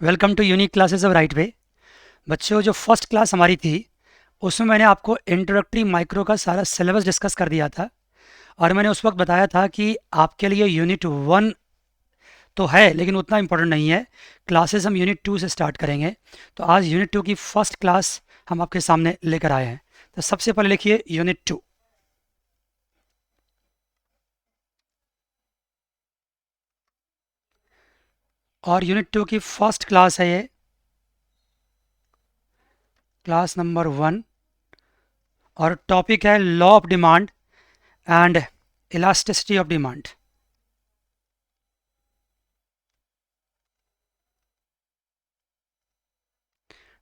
Welcome to unique classes of right way. बच्चों, जो first class हमारी थी उसमें मैंने आपको इंट्रोडक्टरी माइक्रो का सारा सिलेबस डिस्कस कर दिया था और मैंने उस वक्त बताया था कि आपके लिए यूनिट 1 तो है लेकिन उतना इम्पोर्टेंट नहीं है। क्लासेस हम यूनिट 2 से स्टार्ट करेंगे। तो आज यूनिट 2 की फर्स्ट क्लास हम आपके सामने लेकर आए हैं। तो सबसे पहले लिखिए यूनिट 2। और यूनिट 2 की फर्स्ट क्लास है ये, क्लास नंबर 1। और टॉपिक है law of demand and elasticity of demand.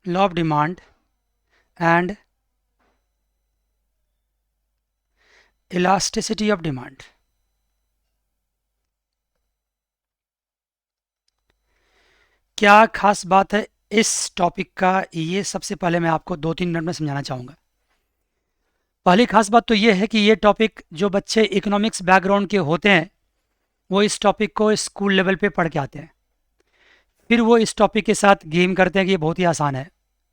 Law of demand and elasticity of demand. क्या खास बात है इस टॉपिक का, ये सबसे पहले मैं आपको 2-3 मिनट में समझाना चाहूँगा। पहली खास बात तो ये है कि ये टॉपिक जो बच्चे इकोनॉमिक्स बैकग्राउंड के होते हैं वो इस टॉपिक को स्कूल लेवल पे पढ़ के आते हैं। फिर वो इस टॉपिक के साथ गेम करते हैं कि ये बहुत ही आसान है,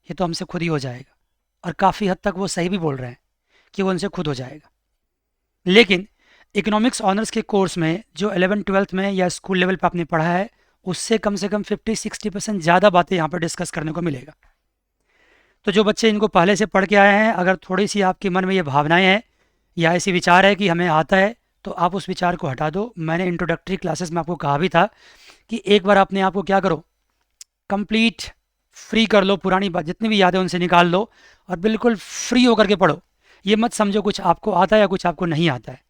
ये तो हमसे खुद ही हो जाएगा। और काफ़ी हद तक वो सही भी बोल रहे हैं कि वो उनसे खुद हो जाएगा। लेकिन इकोनॉमिक्स ऑनर्स के कोर्स में जो 11th-12th में या स्कूल लेवल पे आपने पढ़ा है उससे कम से कम 50-60% ज़्यादा बातें यहाँ पर डिस्कस करने को मिलेगा। तो जो बच्चे इनको पहले से पढ़ के आए हैं, अगर थोड़ी सी आपके मन में ये भावनाएं हैं या ऐसी विचार है कि हमें आता है, तो आप उस विचार को हटा दो। मैंने इंट्रोडक्टरी क्लासेस में आपको कहा भी था कि एक बार अपने आप को क्या करो, कंप्लीट फ्री कर लो, पुरानी बात जितनी भी याद है उनसे निकाल लो और बिल्कुल फ्री होकर के पढ़ो। ये मत समझो कुछ आपको आता है या कुछ आपको नहीं आता है।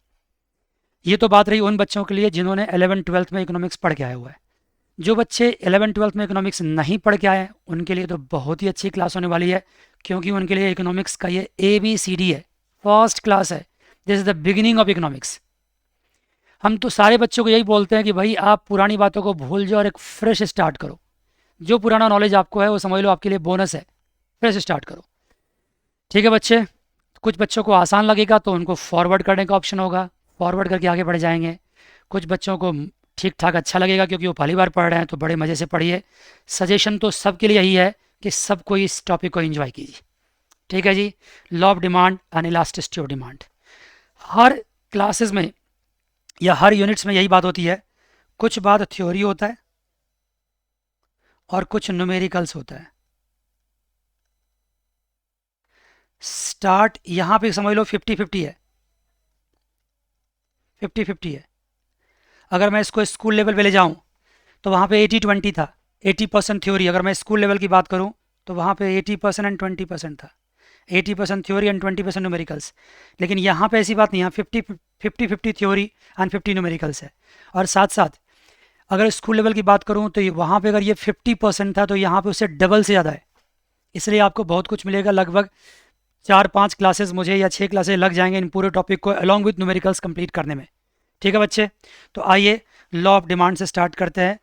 ये तो बात रही उन बच्चों के लिए जिन्होंने 11th-12th में इकोनॉमिक्स पढ़ के आया हुआ है। जो बच्चे 11th-12th में इकोनॉमिक्स नहीं पढ़ के आए हैं उनके लिए तो बहुत ही अच्छी क्लास होने वाली है, क्योंकि उनके लिए इकोनॉमिक्स का ये ABCD है, फर्स्ट क्लास है। This is the beginning of economics. हम तो सारे बच्चों को यही बोलते हैं कि भाई आप पुरानी बातों को भूल जाओ और एक फ्रेश स्टार्ट करो। जो पुराना नॉलेज आपको है वो समझ लो आपके लिए बोनस है, फ्रेश स्टार्ट करो। ठीक है बच्चे, कुछ बच्चों को आसान लगेगा तो उनको फॉरवर्ड करने का ऑप्शन होगा, फॉरवर्ड करके आगे बढ़ जाएंगे। कुछ बच्चों को ठीक ठाक अच्छा लगेगा क्योंकि वो पहली बार पढ़ रहे हैं, तो बड़े मज़े से पढ़िए। सजेशन तो सबके लिए यही है कि सब कोई इस टॉपिक को एंजॉय कीजिए। ठीक है जी। Law of demand and elasticity of demand. हर क्लासेस में या हर यूनिट्स में यही बात होती है, कुछ बात थ्योरी होता है और कुछ न्यूमेरिकल्स होता है। स्टार्ट यहाँ पे समझ लो 50-50 है, 50-50 है। अगर मैं इसको स्कूल लेवल पे ले जाऊँ तो वहाँ पे 80-20 था, 80% थ्योरी। अगर मैं स्कूल लेवल की बात करूँ तो वहाँ पे 80% एंड 20% था, 80% थ्योरी एंड 20% न्यूमेरिकल्स। लेकिन यहाँ पे ऐसी बात नहीं, यहाँ 50-50 थ्योरी एंड 50 न्यूमेरिकल्स है। और साथ साथ अगर स्कूल लेवल की बात करूँ तो वहाँ पे अगर ये 50% था तो यहाँ पे उससे डबल से ज़्यादा है। इसलिए आपको बहुत कुछ मिलेगा। लगभग 4-5 क्लासेस मुझे या 6 क्लासेस लग जाएंगे इन पूरे टॉपिक को अलॉन्ग विथ न्यूमेरिकल्स कंप्लीट करने में। ठीक है बच्चे, तो आइए लॉ ऑफ डिमांड से स्टार्ट करते हैं।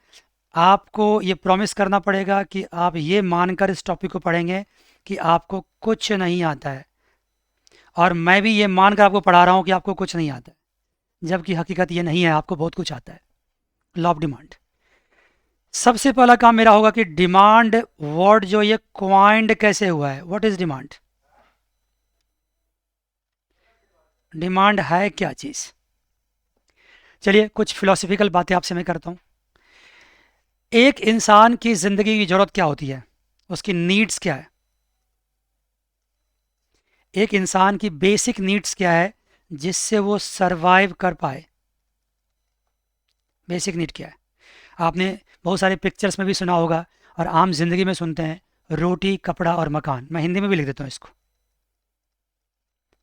आपको ये प्रॉमिस करना पड़ेगा कि आप ये मानकर इस टॉपिक को पढ़ेंगे कि आपको कुछ नहीं आता है, और मैं भी ये मानकर आपको पढ़ा रहा हूँ कि आपको कुछ नहीं आता है, जबकि हकीकत ये नहीं है, आपको बहुत कुछ आता है। लॉ ऑफ डिमांड, सबसे पहला काम मेरा होगा कि डिमांड वर्ड जो ये क्वाइंड कैसे हुआ है। What is demand? डिमांड है क्या चीज़? चलिए कुछ फिलोसफिकल बातें आपसे मैं करता हूँ। एक इंसान की ज़िंदगी की ज़रूरत क्या होती है, उसकी नीड्स क्या है? एक इंसान की बेसिक नीड्स क्या है जिससे वो सरवाइव कर पाए? बेसिक नीड क्या है? आपने बहुत सारे पिक्चर्स में भी सुना होगा और आम जिंदगी में सुनते हैं, रोटी, कपड़ा और मकान। मैं हिंदी में भी लिख देता हूँ इसको,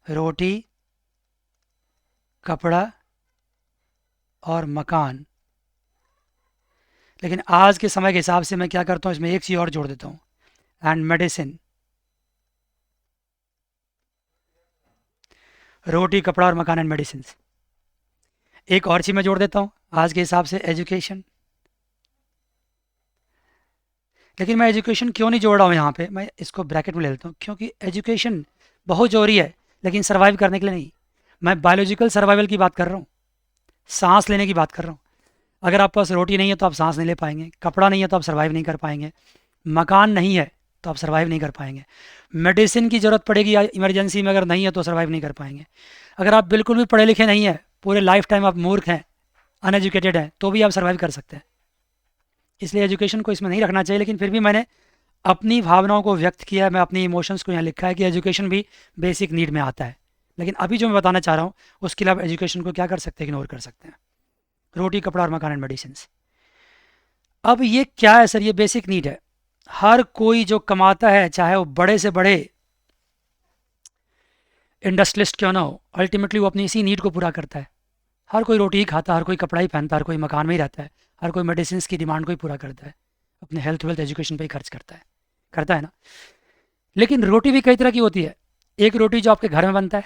रोटी, कपड़ा और मकान। लेकिन आज के समय के हिसाब से मैं क्या करता हूँ, इसमें एक चीज़ और जोड़ देता हूँ, एंड मेडिसिन। रोटी, कपड़ा और मकान एंड मेडिसिन। एक और चीज़ मैं जोड़ देता हूँ आज के हिसाब से, एजुकेशन। लेकिन मैं एजुकेशन क्यों नहीं जोड़ रहा हूँ यहाँ पे, मैं इसको ब्रैकेट में ले लेता हूँ, क्योंकि एजुकेशन बहुत ज़रूरी है लेकिन सर्वाइव करने के लिए नहीं। मैं बायोलॉजिकल सर्वाइवल की बात कर रहा हूँ, सांस लेने की बात कर रहा हूँ। अगर आपके पास रोटी नहीं है तो आप सांस नहीं ले पाएंगे, कपड़ा नहीं है तो आप सर्वाइव नहीं कर पाएंगे, मकान नहीं है तो आप सर्वाइव नहीं कर पाएंगे, मेडिसिन की ज़रूरत पड़ेगी या इमरजेंसी में अगर नहीं है तो सर्वाइव नहीं कर पाएंगे। अगर आप बिल्कुल भी पढ़े लिखे नहीं हैं, पूरे लाइफ टाइम आप मूर्ख हैं, अनएजुकेटेड हैं, तो भी आप सर्वाइव कर सकते हैं। इसलिए एजुकेशन को इसमें नहीं रखना चाहिए, लेकिन फिर भी मैंने अपनी भावनाओं को व्यक्त किया है, मैं अपनी इमोशंस को यहाँ लिखा है कि एजुकेशन भी बेसिक नीड में आता है। लेकिन अभी जो मैं बताना चाह रहा हूँ उसके लिए आप एजुकेशन को क्या कर सकते हैं, इग्नोर कर सकते हैं। रोटी, कपड़ा और मकान एंड मेडिसिन। अब ये क्या है सर? ये बेसिक नीड है। हर कोई जो कमाता है, चाहे वो बड़े से बड़े इंडस्ट्रियलिस्ट क्यों ना हो, अल्टीमेटली वो अपनी इसी नीड को पूरा करता है। हर कोई रोटी ही खाता है, हर कोई कपड़ा ही पहनता है, हर कोई मकान में ही रहता है, हर कोई मेडिसिन की डिमांड को ही पूरा करता है, अपने हेल्थ वेल्थ एजुकेशन पे ही खर्च करता है ना। लेकिन रोटी भी कई तरह की होती है। एक रोटी जो आपके घर में बनता है,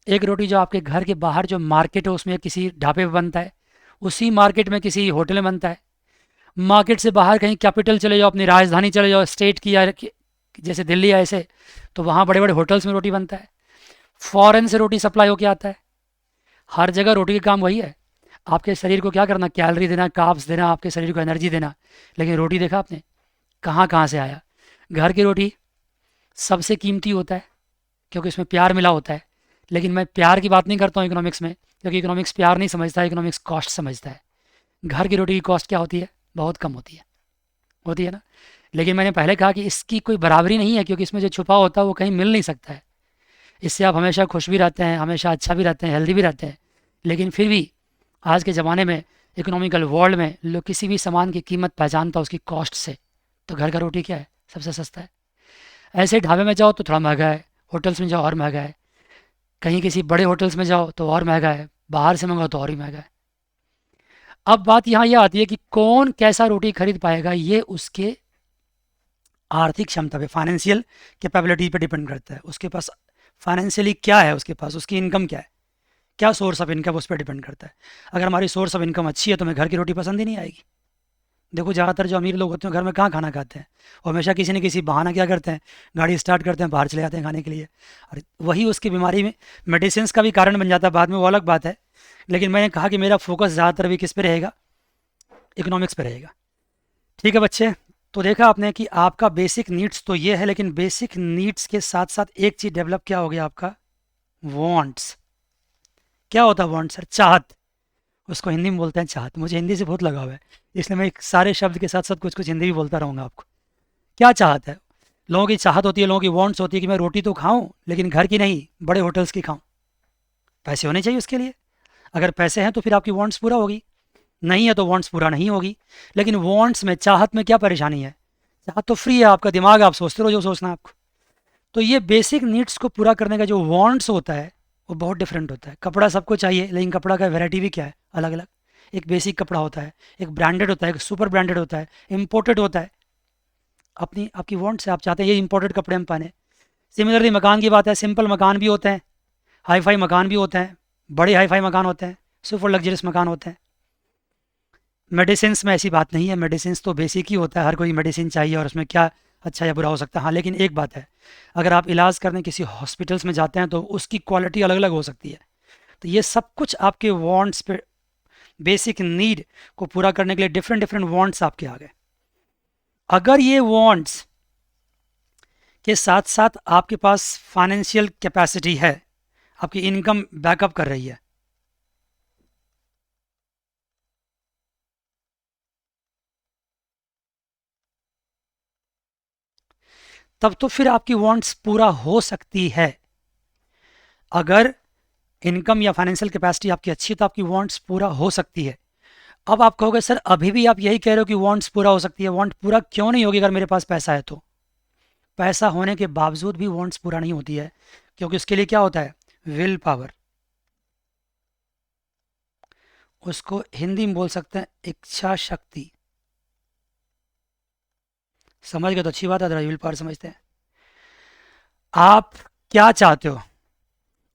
एक रोटी जो आपके घर के बाहर जो मार्केट है उसमें किसी ढाबे पे बनता है, उसी मार्केट में किसी होटल में बनता है। मार्केट से बाहर कहीं कैपिटल चले जाओ, अपनी राजधानी चले जाओ, स्टेट की या जैसे दिल्ली है ऐसे, तो वहाँ बड़े बड़े होटल्स में रोटी बनता है। फॉरेन से रोटी सप्लाई होके आता है। हर जगह रोटी का काम वही है, आपके शरीर को क्या करना, कैलोरी देना, कार्ब्स देना, आपके शरीर को एनर्जी देना। लेकिन रोटी देखा आपने कहाँ कहाँ से आया? घर की रोटी सबसे कीमती होता है क्योंकि इसमें प्यार मिला होता है। लेकिन मैं प्यार की बात नहीं करता हूँ इकोनॉमिक्स में, क्योंकि इकोनॉमिक्स प्यार नहीं समझता है, इकोनॉमिक्स कॉस्ट समझता है। घर की रोटी की कॉस्ट क्या होती है? बहुत कम होती है ना। लेकिन मैंने पहले कहा कि इसकी कोई बराबरी नहीं है, क्योंकि इसमें जो छुपा होता है वो कहीं मिल नहीं सकता है। इससे आप हमेशा खुश भी रहते हैं, हमेशा अच्छा भी रहते हैं, हेल्दी भी रहते हैं। लेकिन फिर भी आज के ज़माने में, इकोनॉमिकल वर्ल्ड में, लोग किसी भी सामान की कीमत पहचानता है उसकी कॉस्ट से। तो घर का रोटी क्या है? सबसे सस्ता है। ऐसे ढाबे में जाओ तो थोड़ा महंगा है, होटल्स में जाओ और महंगा है, कहीं किसी बड़े होटल्स में जाओ तो और महंगा है, बाहर से मंगाओ तो और ही महंगा है। अब बात यहाँ यह आती है कि कौन कैसा रोटी खरीद पाएगा, ये उसके आर्थिक क्षमता पे, फाइनेंशियल कैपेबिलिटी पे डिपेंड करता है। उसके पास फाइनेंशियली क्या है, उसके पास उसकी इनकम क्या है, क्या सोर्स ऑफ इनकम, उस पर डिपेंड करता है। अगर हमारी सोर्स ऑफ इनकम अच्छी है तो हमें घर की रोटी पसंद ही नहीं आएगी। देखो ज़्यादातर जो अमीर लोग होते हैं घर में कहाँ खाना खाते हैं, वो हमेशा किसी न किसी बहाना क्या करते हैं, गाड़ी स्टार्ट करते हैं, बाहर चले जाते हैं खाने के लिए। और वही उसकी बीमारी में मेडिसिन का भी कारण बन जाता है बाद में, वो अलग बात है। लेकिन मैंने कहा कि मेरा फोकस ज़्यादातर भी किस पे रहेगा, इकोनॉमिक्स पे रहेगा। ठीक है बच्चे, तो देखा आपने कि आपका बेसिक नीड्स तो ये है, लेकिन बेसिक नीड्स के साथ साथ एक चीज़ डेवलप क्या हो गया आपका, वांट्स। क्या होता है वांट सर? चाहत। उसको हिंदी में बोलते हैं चाहत। मुझे हिंदी से बहुत लगाव है, इसलिए मैं सारे शब्द के साथ साथ कुछ कुछ हिंदी भी बोलता रहूँगा आपको। क्या चाहत है? लोगों की चाहत होती है, लोगों की वांट्स होती है कि मैं रोटी तो खाऊं, लेकिन घर की नहीं, बड़े होटल्स की खाऊं। पैसे होने चाहिए उसके लिए। अगर पैसे हैं तो फिर आपकी वांट्स पूरा होगी, नहीं है तो वांट्स पूरा नहीं होगी। लेकिन वांट्स में, चाहत में क्या परेशानी है? चाहत तो फ्री है, आपका दिमाग, आप सोचते रहो जो सोचना है आपको। तो ये बेसिक नीड्स को पूरा करने का जो वांट्स होता है वो बहुत डिफरेंट होता है। कपड़ा सबको चाहिए, लेकिन कपड़ा का वैरायटी भी क्या है, अलग अलग। एक बेसिक कपड़ा होता है, एक ब्रांडेड होता है, एक सुपर ब्रांडेड होता है, इम्पोर्टेड होता है। अपनी आपकी वांट से आप चाहते हैं ये इम्पोर्टेड कपड़े हम पहने। सिमिलरली मकान की बात है, सिंपल मकान भी होते हैं, हाई फाई मकान भी होते हैं, बड़े हाई फाई मकान होते हैं, सुपर लग्जरियस मकान होते हैं। मेडिसिन में ऐसी बात नहीं है, मेडिसिन तो बेसिक ही होता है, हर कोई मेडिसिन चाहिए और उसमें क्या अच्छा या बुरा हो सकता है। हाँ, लेकिन एक बात है, अगर आप इलाज करने किसी हॉस्पिटल्स में जाते हैं तो उसकी क्वालिटी अलग अलग हो सकती है। तो ये सब कुछ आपके वांट्स पे, बेसिक नीड को पूरा करने के लिए डिफरेंट डिफरेंट वांट्स आपके आ गए। अगर ये वांट्स के साथ साथ आपके पास फाइनेंशियल कैपेसिटी है, आपकी इनकम बैकअप कर रही है, तब तो फिर आपकी वांट्स पूरा हो सकती है। अगर इनकम या फाइनेंशियल कैपेसिटी आपकी अच्छी है तो आपकी वांट्स पूरा हो सकती है। अब आप कहोगे सर अभी भी आप यही कह रहे हो कि वांट्स पूरा हो सकती है, वांट पूरा क्यों नहीं होगी अगर मेरे पास पैसा है तो? पैसा होने के बावजूद भी वांट्स पूरा नहीं होती है, क्योंकि उसके लिए क्या होता है, विल पावर। उसको हिंदी में बोल सकते हैं इच्छा शक्ति। समझ गए तो अच्छी बात है, विल पावर समझते हैं। आप क्या चाहते हो?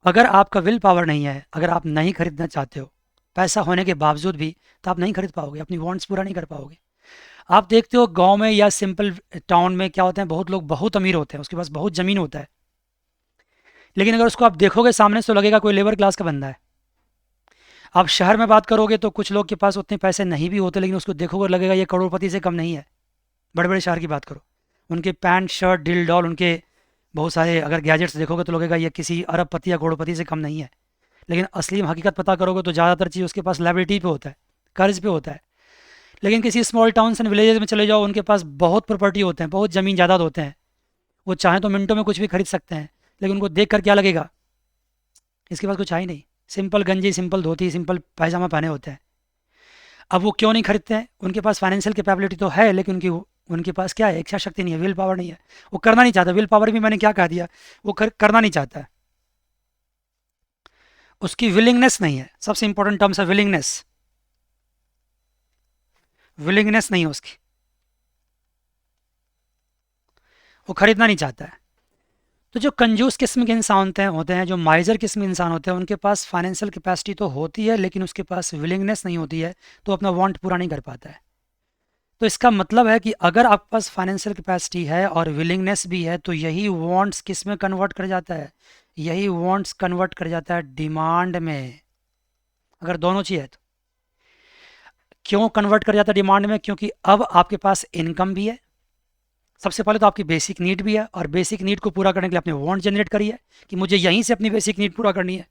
अगर आपका विल पावर नहीं है, अगर आप नहीं खरीदना चाहते हो पैसा होने के बावजूद भी, तो आप नहीं खरीद पाओगे, अपनी वांट्स पूरा नहीं कर पाओगे। आप देखते हो गांव में या सिंपल टाउन में क्या होते हैं, बहुत लोग बहुत अमीर होते हैं, उसके पास बहुत ज़मीन होता है, लेकिन अगर उसको आप देखोगे सामने से तो लगेगा कोई लेबर क्लास का बंदा है। आप शहर में बात करोगे तो कुछ लोग के पास उतने पैसे नहीं भी होते, लेकिन उसको देखोगे लगेगा ये करोड़पति से कम नहीं है। बड़े बड़े शहर की बात करो, उनके पैंट शर्ट डील डॉल, उनके बहुत सारे अगर गैजेट्स देखोगे तो लगेगा ये किसी अरबपति या करोड़पति से कम नहीं है। लेकिन असली हकीकत पता करोगे तो ज़्यादातर चीज़ उसके पास लाइबिलिटी पे होता है, कर्ज पे होता है। लेकिन किसी स्मॉल टाउन्स एंड विलेजेस में चले जाओ, उनके पास बहुत प्रॉपर्टी होते हैं, बहुत ज़मीन जायदाद होते हैं, वो चाहें तो मिनटों में कुछ भी खरीद सकते हैं। लेकिन उनको देख कर क्या लगेगा, इसके पास कुछ है ही नहीं, सिंपल गंजी, सिंपल धोती, सिंपल पायजामा पहने होते हैं। अब वो क्यों नहीं खरीदते हैं? उनके पास फाइनेंशियल कैपेबिलिटी तो है, लेकिन उनके पास क्या है, इच्छा शक्ति नहीं है, विल पावर नहीं है, वो करना नहीं चाहता। विल पावर भी मैंने क्या कह दिया, वो करना नहीं चाहता है, उसकी विलिंगनेस नहीं है। सबसे इंपॉर्टेंट टर्म्स है विलिंगनेस, विलिंगनेस नहीं है उसकी, वो खरीदना नहीं चाहता है। तो जो कंजूस किस्म के इंसान होते हैं, जो माइजर किस्म के इंसान होते हैं, उनके पास फाइनेंशियल कैपेसिटी तो होती है, लेकिन उसके पास विलिंगनेस नहीं होती है, तो अपना वांट पूरा नहीं कर पाता है। तो इसका मतलब है कि अगर आपके पास फाइनेंशियल कैपेसिटी है और विलिंगनेस भी है, तो यही वांट्स किस में कन्वर्ट कर जाता है, यही वांट्स कन्वर्ट कर जाता है डिमांड में। अगर दोनों चीज़ है तो क्यों कन्वर्ट कर जाता है डिमांड में? क्योंकि अब आपके पास इनकम भी है, सबसे पहले तो आपकी बेसिक नीड भी है, और बेसिक नीड को पूरा करने के लिए आपने वांट जनरेट करी है कि मुझे यहीं से अपनी बेसिक नीड पूरा करनी है,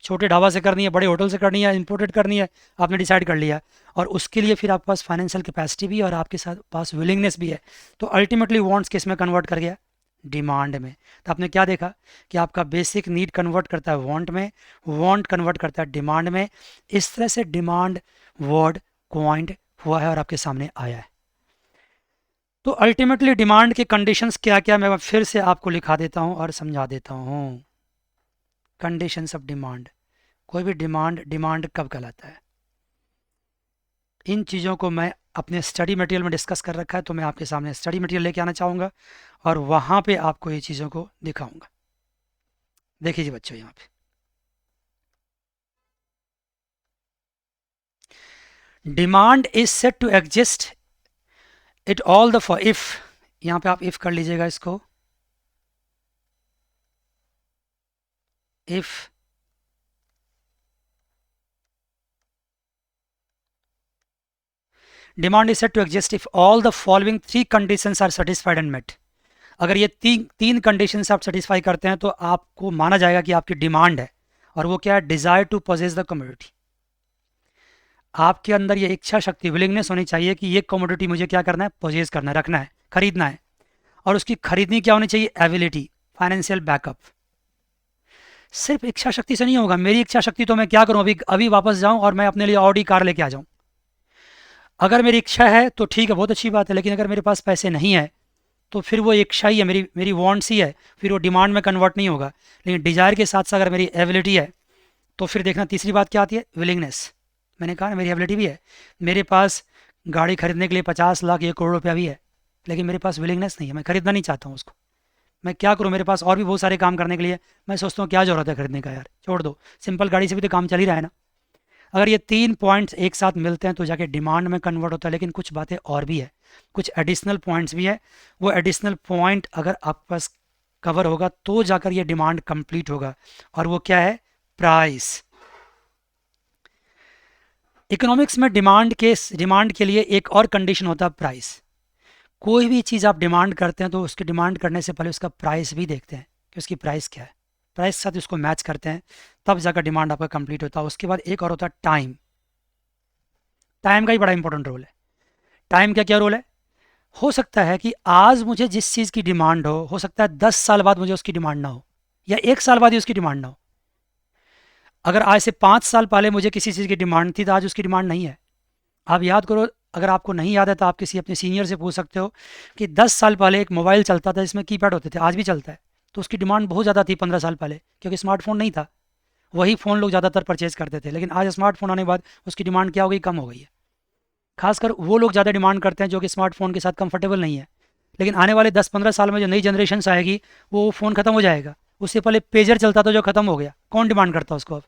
छोटे ढाबा से करनी है, बड़े होटल से करनी है, इंपोर्टेड करनी है, आपने डिसाइड कर लिया। और उसके लिए फिर आपके पास फाइनेंशियल कैपेसिटी भी है और आपके साथ पास विलिंगनेस भी है। तो अल्टीमेटली वांट्स किस में कन्वर्ट कर गया, डिमांड में। तो आपने क्या देखा कि आपका बेसिक नीड कन्वर्ट करता है वांट में, वांट कन्वर्ट करता है डिमांड में। इस तरह से डिमांड वर्ड क्वाइंट हुआ है और आपके सामने आया है। तो अल्टीमेटली डिमांड के कंडीशंस क्या क्या, मैं फिर से आपको लिखा देता हूँ और समझा देता हूँ। कंडीशंस ऑफ डिमांड, कोई भी डिमांड कब कहलाता है, इन चीज़ों को मैं अपने स्टडी मटेरियल में डिस्कस कर रखा है, तो मैं आपके सामने स्टडी मटेरियल लेके आना चाहूँगा और वहाँ पे आपको ये चीज़ों को दिखाऊंगा। देखिए जी बच्चों, यहाँ पे demand is set to exist it all the for if, यहाँ पे आप इफ कर लीजिएगा इसको, if demand is set to exist if all the following three conditions are satisfied and met. अगर ये तीन कंडीशंस आप सेटिस्फाई करते हैं तो आपको माना जाएगा कि आपकी डिमांड है। और वो क्या है, desire to possess the commodity. आपके अंदर ये इच्छा शक्ति, विलिंगनेस होनी चाहिए कि ये कमोडिटी मुझे क्या करना है, पोजेस करना है, रखना है, खरीदना है। और उसकी खरीदनी क्या होनी चाहिए, एबिलिटी, फाइनेंशियल बैकअप। सिर्फ इच्छा शक्ति से नहीं होगा। मेरी इच्छा शक्ति तो मैं क्या करूं, अभी अभी वापस जाऊं और मैं अपने लिए ऑडी कार लेके आ जाऊं। अगर मेरी इच्छा है तो ठीक है, बहुत अच्छी बात है। लेकिन अगर मेरे पास पैसे नहीं है तो फिर वो इच्छा ही है, मेरी वांट्स ही है, फिर वो डिमांड में कन्वर्ट नहीं होगा। लेकिन डिज़ायर के साथ साथ अगर मेरी एबिलिटी है तो फिर देखना तीसरी बात क्या आती है, विलिंगनेस। मैंने कहा ना मेरी एबिलिटी भी है, मेरे पास गाड़ी खरीदने के लिए 50 लाख 1 करोड़ रुपया भी है, लेकिन मेरे पास विलिंगनेस नहीं है, मैं खरीदना नहीं चाहता हूँ उसको। मैं क्या करूँ, मेरे पास और भी बहुत सारे काम करने के लिए, मैं सोचता हूँ क्या ज़रूरत है खरीदने का, यार छोड़ दो, सिंपल गाड़ी से भी तो काम चल ही रहा है ना। अगर ये तीन पॉइंट्स एक साथ मिलते हैं तो जाके डिमांड में कन्वर्ट होता है। लेकिन कुछ बातें और भी है, कुछ एडिशनल पॉइंट्स भी है। वो एडिशनल पॉइंट अगर आपके पास कवर होगा तो जाकर ये डिमांड कंप्लीट होगा। और वो क्या है, प्राइस। इकोनॉमिक्स में डिमांड के लिए एक और कंडीशन होता है, प्राइस। कोई भी चीज़ आप डिमांड करते हैं तो उसकी डिमांड करने से पहले उसका प्राइस भी देखते हैं कि उसकी प्राइस क्या है, प्राइस के साथ उसको मैच करते हैं, तब जाकर डिमांड आपका कंप्लीट होता है। उसके बाद एक और होता है टाइम। टाइम का ही बड़ा इंपॉर्टेंट रोल है। टाइम का क्या रोल है, हो सकता है कि आज मुझे जिस चीज़ की डिमांड हो सकता है 10 साल बाद मुझे उसकी डिमांड ना हो, या 1 साल बाद ही उसकी डिमांड ना हो। अगर आज से 5 साल पहले मुझे किसी चीज़ की डिमांड थी तो आज उसकी डिमांड नहीं है। आप याद करो, अगर आपको नहीं याद है तो आप किसी अपने सीनियर से पूछ सकते हो कि 10 साल पहले एक मोबाइल चलता था जिसमें कीपैड होते थे, आज भी चलता है, तो उसकी डिमांड बहुत ज़्यादा थी 15 साल पहले, क्योंकि स्मार्टफोन नहीं था। वही फ़ोन लोग ज़्यादातर परचेज करते थे। लेकिन आज स्मार्टफोन आने के बाद उसकी डिमांड क्या हो गई, कम हो गई है। खासकर वो लोग ज़्यादा डिमांड करते हैं जो कि स्मार्टफोन के साथ कंफर्टेबल नहीं है। लेकिन आने वाले 10-15 साल में जो नई जनरेशन आएगी वो फ़ोन ख़त्म हो जाएगा। उससे पहले पेजर चलता था जो ख़त्म हो गया, कौन डिमांड करता उसको अब।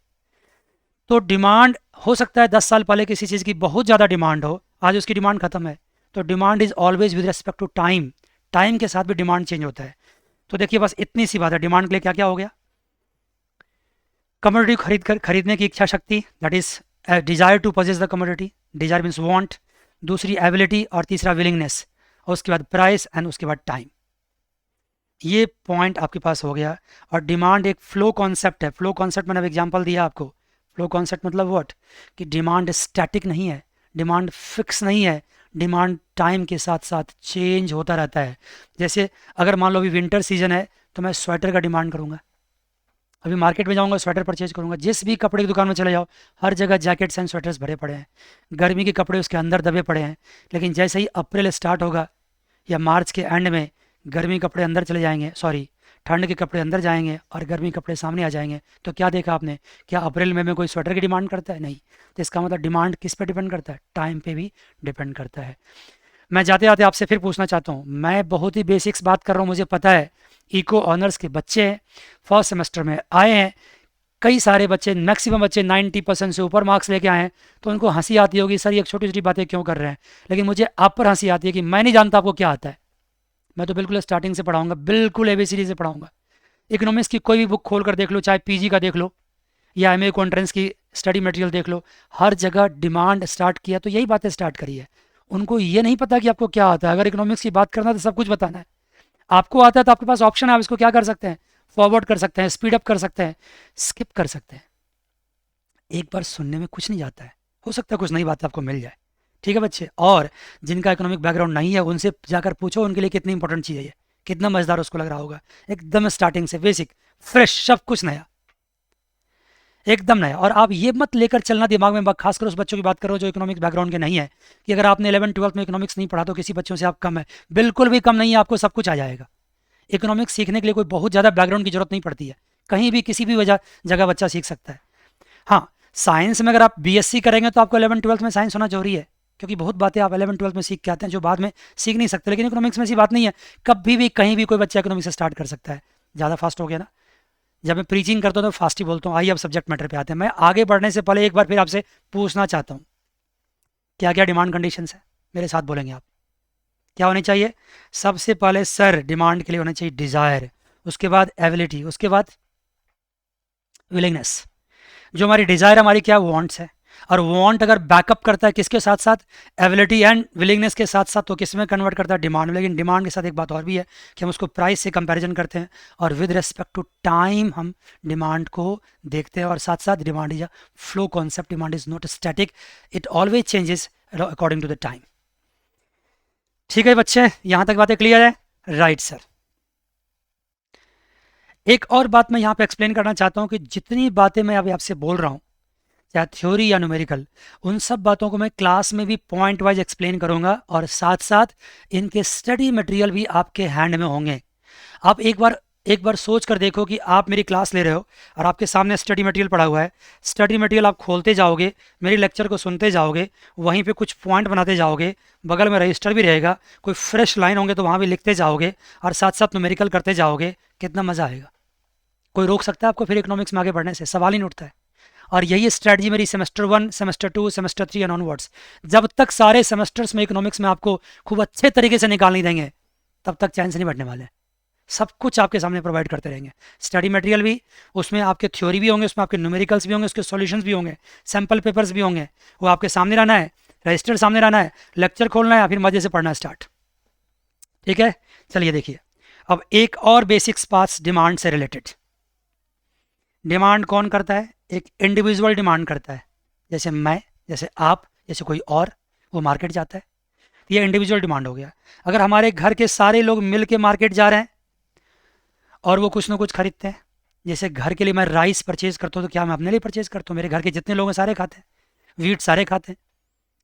तो डिमांड हो सकता है 10 साल पहले किसी चीज़ की बहुत ज़्यादा डिमांड हो, आज उसकी डिमांड खत्म है। तो demand is always with respect to time, time के साथ भी डिमांड चेंज होता है। तो देखिए बस इतनी सी बात है, डिमांड के लिए क्या क्या हो गया, कमोडिटी खरीदने की इच्छा शक्ति, that is desire to purchase the commodity, desire means want, दूसरी एबिलिटी और तीसरा विलिंगनेस, और उसके बाद प्राइस एंड उसके बाद टाइम। ये पॉइंट आपके पास हो गया। और डिमांड एक फ्लो कॉन्सेप्ट है। फ्लो कॉन्सेप्ट मैंने एग्जांपल दिया आपको। फ्लो कॉन्सेप्ट मतलब व्हाट, कि डिमांड स्टैटिक नहीं है, डिमांड फिक्स नहीं है, डिमांड टाइम के साथ साथ चेंज होता रहता है। जैसे अगर मान लो अभी विंटर सीजन है तो मैं स्वेटर का डिमांड करूँगा, अभी मार्केट में जाऊँगा स्वेटर परचेज करूँगा, जिस भी कपड़े की दुकान में चले जाओ हर जगह जैकेट्स एंड स्वेटर्स भरे पड़े हैं, गर्मी के कपड़े उसके अंदर दबे पड़े हैं। लेकिन जैसे ही अप्रैल स्टार्ट होगा या मार्च के एंड में गर्मी कपड़े अंदर चले जाएंगे, सॉरी ठंड के कपड़े अंदर जाएंगे और गर्मी कपड़े सामने आ जाएंगे, तो क्या देखा आपने, क्या अप्रैल में कोई स्वेटर की डिमांड करता है? नहीं। तो इसका मतलब डिमांड किस पे डिपेंड करता है? टाइम पे भी डिपेंड करता है। मैं जाते जाते आपसे फिर पूछना चाहता हूँ, मैं बहुत ही बेसिक्स बात कर रहा हूँ, मुझे पता है इको ऑनर्स के बच्चे हैं, फर्स्ट सेमेस्टर में आए हैं, कई सारे बच्चे, मैक्सिमम बच्चे 90% से ऊपर मार्क्स लेके आए हैं, तो उनको हंसी आती होगी सर ये छोटी छोटी बातें क्यों कर रहे हैं। लेकिन मुझे आप पर हंसी आती है कि मैं नहीं जानता आपको क्या आता है। मैं तो बिल्कुल स्टार्टिंग से पढ़ाऊंगा, बिल्कुल एबीसीडी से पढ़ाऊंगा। इकोनॉमिक्स की कोई भी बुक खोल कर देख लो, चाहे पीजी का देख लो या एमए को एंट्रेंस की स्टडी मटेरियल देख लो, हर जगह डिमांड स्टार्ट किया तो यही बातें स्टार्ट करी है। उनको ये नहीं पता कि आपको क्या आता है। अगर इकोनॉमिक्स की बात करना है तो सब कुछ बताना है। आपको आता है तो आपके पास ऑप्शन है, आप इसको क्या कर सकते हैं, फॉरवर्ड कर सकते हैं, स्पीड अप कर सकते हैं, स्किप कर सकते हैं। एक बार सुनने में कुछ नहीं जाता है, हो सकता है कुछ नई बात आपको मिल जाए। ठीक है बच्चे। और जिनका इकोनॉमिक बैकग्राउंड नहीं है उनसे जाकर पूछो उनके लिए कितनी इंपॉर्टेंट चीज़ है ये, कितना मजेदार उसको लग रहा होगा। एकदम स्टार्टिंग से बेसिक फ्रेश, सब कुछ नया, एकदम नया। और आप ये मत लेकर चलना दिमाग में, खासकर उस बच्चों की बात करो जो इकोनॉमिक बैकग्राउंड के नहीं है, कि अगर आपने 11th-12th में इकोनॉमिक्स नहीं पढ़ा तो किसी बच्चों से आप कम है। बिल्कुल भी कम नहीं है, आपको सब कुछ आ जाएगा। इकोनॉमिक्स सीखने के लिए कोई बहुत ज़्यादा बैकग्राउंड की जरूरत नहीं पड़ती है, कहीं भी किसी भी वजह जगह बच्चा सीख सकता है। हाँ, साइंस में अगर आप बीएससी करेंगे तो आपको 11th-12th में साइंस होना जरूरी है, क्योंकि बहुत बातें आप 11th-12th में सीख के आते हैं जो बाद में सीख नहीं सकते। लेकिन इकोनॉमिक्स में ऐसी बात नहीं है, कभी भी कहीं भी कोई बच्चा इकोनॉमिक्स से स्टार्ट कर सकता है। ज़्यादा फास्ट हो गया ना, जब मैं प्रीचिंग करता हूँ तो फास्ट ही बोलता हूँ। आइए अब सब्जेक्ट मैटर पे आते हैं। मैं आगे बढ़ने से पहले एक बार फिर आपसे पूछना चाहता हूँ, क्या क्या डिमांड कंडीशंस है, मेरे साथ बोलेंगे आप। क्या होनी चाहिए? सबसे पहले सर डिमांड के लिए होना चाहिए डिज़ायर, उसके बाद एबिलिटी, उसके बाद विलिंगनेस। जो हमारी डिज़ायर हमारी क्या वांट्स है, और वांट अगर बैकअप करता है किसके साथ साथ, एबिलिटी एंड विलिंगनेस के साथ साथ, तो किस में कन्वर्ट करता है? डिमांड में। लेकिन डिमांड के साथ एक बात और भी है कि हम उसको प्राइस से कंपैरिजन करते हैं, और विद रिस्पेक्ट टू टाइम हम डिमांड को देखते हैं। और साथ साथ demand is a flow concept, demand is not static, it always changes according to the time. ठीक है बच्चे, यहाँ तक बातें क्लियर है? Right sir. एक और बात मैं यहाँ पे एक्सप्लेन करना चाहता हूँ कि जितनी बातें मैं अभी आपसे बोल रहा हूँ, चाहे थ्योरी या न्यूमेरिकल, उन सब बातों को मैं क्लास में भी पॉइंट वाइज एक्सप्लेन करूँगा, और साथ साथ इनके स्टडी मटेरियल भी आपके हैंड में होंगे। आप एक बार सोच कर देखो कि आप मेरी क्लास ले रहे हो और आपके सामने स्टडी मटेरियल पड़ा हुआ है। स्टडी मटेरियल आप खोलते जाओगे, मेरे लेक्चर को सुनते जाओगे, वहीं पे कुछ पॉइंट बनाते जाओगे, बगल में रजिस्टर भी रहेगा, कोई फ्रेश लाइन होंगे तो वहाँ भी लिखते जाओगे, और साथ साथ न्यूमेरिकल करते जाओगे। कितना मज़ा आएगा! कोई रोक सकता है आपको फिर इकोनॉमिक्स में आगे बढ़ने से? सवाल ही नहीं उठता है। और यही स्ट्रैटेजी मेरी semester 1, semester 2, semester 3 and onwards, जब तक सारे सेमेस्टर्स में इकोनॉमिक्स में आपको खूब अच्छे तरीके से निकाल नहीं देंगे तब तक चैन से नहीं बैठने वाले। सब कुछ आपके सामने प्रोवाइड करते रहेंगे, स्टडी मटेरियल भी, उसमें आपके थ्योरी भी होंगे, उसमें आपके न्यूमेरिकल्स भी होंगे, उसके सॉल्यूशंस भी होंगे, सैम्पल पेपर्स भी होंगे। वो आपके सामने रहना है, रजिस्टर सामने रहना है, लेक्चर खोलना है, फिर मजे से पढ़ना स्टार्ट। ठीक है, चलिए देखिए अब एक और बेसिक्स पार्ट्स डिमांड से रिलेटेड। डिमांड कौन करता है? एक इंडिविजुअल डिमांड करता है, जैसे मैं, जैसे आप, जैसे कोई और, वो मार्केट जाता है, ये इंडिविजुअल डिमांड हो गया। अगर हमारे घर के सारे लोग मिल के मार्केट जा रहे हैं और वो कुछ ना कुछ खरीदते हैं, जैसे घर के लिए मैं राइस परचेज करता हूँ तो क्या मैं अपने लिए परचेज करता हूँ? मेरे घर के जितने लोग हैं सारे खाते हैं, वीट सारे खाते हैं।